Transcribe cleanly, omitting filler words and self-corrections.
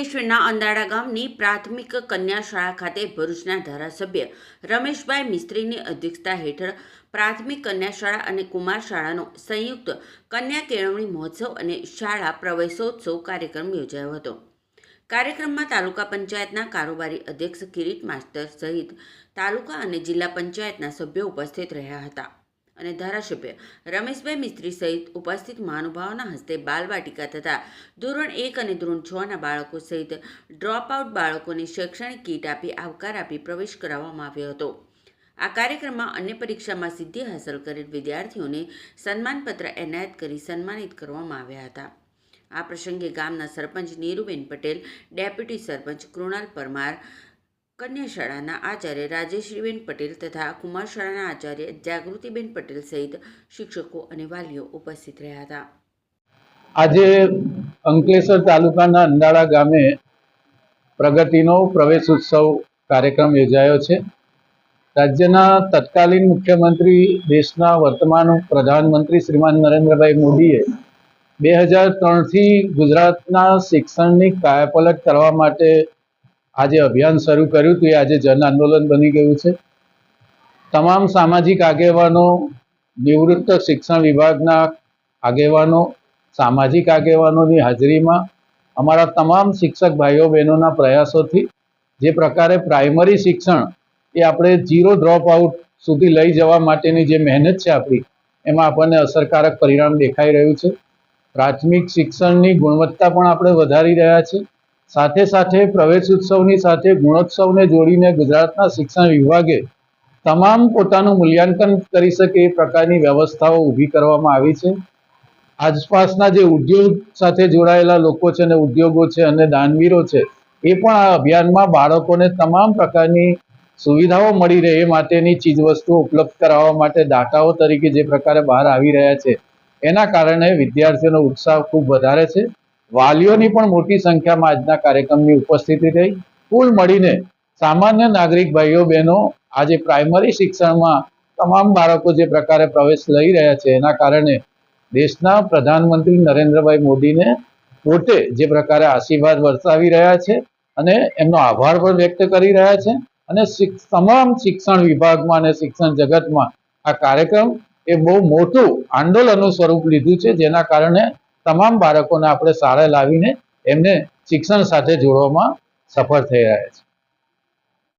અંકલેશ્વરના અંદાડા ગામની પ્રાથમિક કન્યા શાળા ખાતે ભરૂચના ધારાસભ્ય રમેશભાઈ મિસ્ત્રીની અધ્યક્ષતા હેઠળ પ્રાથમિક કન્યા શાળા અને કુમાર શાળાનો સંયુક્ત કન્યા કેળવણી મહોત્સવ અને શાળા પ્રવેશોત્સવ કાર્યક્રમ યોજાયો હતો। કાર્યક્રમમાં તાલુકા પંચાયતના કારોબારી અધ્યક્ષ કિરીટ માસ્તર સહિત તાલુકા અને જિલ્લા પંચાયતના સભ્યો ઉપસ્થિત રહ્યા હતા અને ધારાસભ્ય રમેશભાઈ મિસ્ત્રી સહિત ઉપસ્થિત મહાનુભાવોના હસ્તે બાલવાટિકા તથા ધોરણ 1 અને ધોરણ 6ના બાળકો સહિત ડ્રોપ આઉટ બાળકોને શૈક્ષણિક કીટ આપી આવકાર આપી પ્રવેશ કરાવવામાં આવ્યો હતો। આ કાર્યક્રમમાં અન્ય પરીક્ષામાં સિદ્ધિ હાંસલ કરેલ વિદ્યાર્થીઓને સન્માનપત્ર એનાયત કરી સન્માનિત કરવામાં આવ્યા હતા। આ પ્રસંગે ગામના સરપંચ નીરુબેન પટેલ, ડેપ્યુટી સરપંચ કૃણાલ પરમાર, કન્યા શાળાના આચાર્ય રાજેશ્રીબેન પટેલ તથા કુમાર શાળાના આચાર્ય જાગૃતિબેન પટેલ સહિત શિક્ષકો અને વાલીઓ ઉપસ્થિત રહ્યા હતા। આજે અંકલેશ્વર તાલુકાના અંદાડા ગામે પ્રગતિનો પ્રવેશ ઉત્સવ કાર્યક્રમ યોજાયો છે। રાજ્યના તત્કાલીન મુખ્યમંત્રી, દેશના વર્તમાન પ્રધાનમંત્રી શ્રીમાન નરેન્દ્રભાઈ મોદીએ 2003થી ગુજરાતના શિક્ષણની કાયાપલટ કરવા માટે આજે અભિયાન શરૂ કર્યું હતું। એ આજે જન આંદોલન બની ગયું છે। તમામ સામાજિક આગેવાનો, નિવૃત્ત શિક્ષણ વિભાગના આગેવાનો, સામાજિક આગેવાનોની હાજરીમાં અમારા તમામ શિક્ષક ભાઈઓ બહેનોના પ્રયાસોથી જે પ્રકારે પ્રાઇમરી શિક્ષણ એ આપણે 0 ડ્રોપ આઉટ સુધી લઈ જવા માટેની જે મહેનત છે આપણી, એમાં આપણને અસરકારક પરિણામ દેખાઈ રહ્યું છે। પ્રાથમિક શિક્ષણની ગુણવત્તા પણ આપણે વધારી રહ્યા છીએ। સાથે સાથે પ્રવેશ ઉત્સવની સાથે ગુણોત્સવને જોડીને ગુજરાતના શિક્ષણ વિભાગે તમામ પોતાનું મૂલ્યાંકન કરી શકે એ પ્રકારની વ્યવસ્થાઓ ઊભી કરવામાં આવી છે। આસપાસના જે ઉદ્યોગ સાથે જોડાયેલા લોકો છે અને ઉદ્યોગો છે અને દાનવીરો છે, એ પણ આ અભિયાનમાં બાળકોને તમામ પ્રકારની સુવિધાઓ મળી રહે એ માટેની ચીજવસ્તુઓ ઉપલબ્ધ કરાવવા માટે દાતાઓ તરીકે જે પ્રકારે બહાર આવી રહ્યા છે, એના કારણે વિદ્યાર્થીઓનો ઉત્સાહ ખૂબ વધારે છે। વાલીઓની પણ મોટી સંખ્યામાં આજના કાર્યક્રમની ઉપસ્થિતિ રહી। કુલ મળીને સામાન્ય નાગરિક ભાઈઓ બહેનો આજે પ્રાઇમરી શિક્ષણમાં તમામ બાળકો જે પ્રકારે પ્રવેશ લઈ રહ્યા છે, એના કારણે દેશના પ્રધાનમંત્રી નરેન્દ્રભાઈ મોદીને પોતે જે પ્રકારે આશીર્વાદ વરસાવી રહ્યા છે અને એમનો આભાર પણ વ્યક્ત કરી રહ્યા છે અને તમામ શિક્ષણ વિભાગમાં અને શિક્ષણ જગતમાં આ કાર્યક્રમ એ બહુ મોટું આંદોલનનું સ્વરૂપ લીધું છે, જેના કારણે તમામ બાળકોને આપણે શાળાએ લાવીને એમને શિક્ષણ સાથે જોડવામાં સફળ થઈ રહ્યા છે।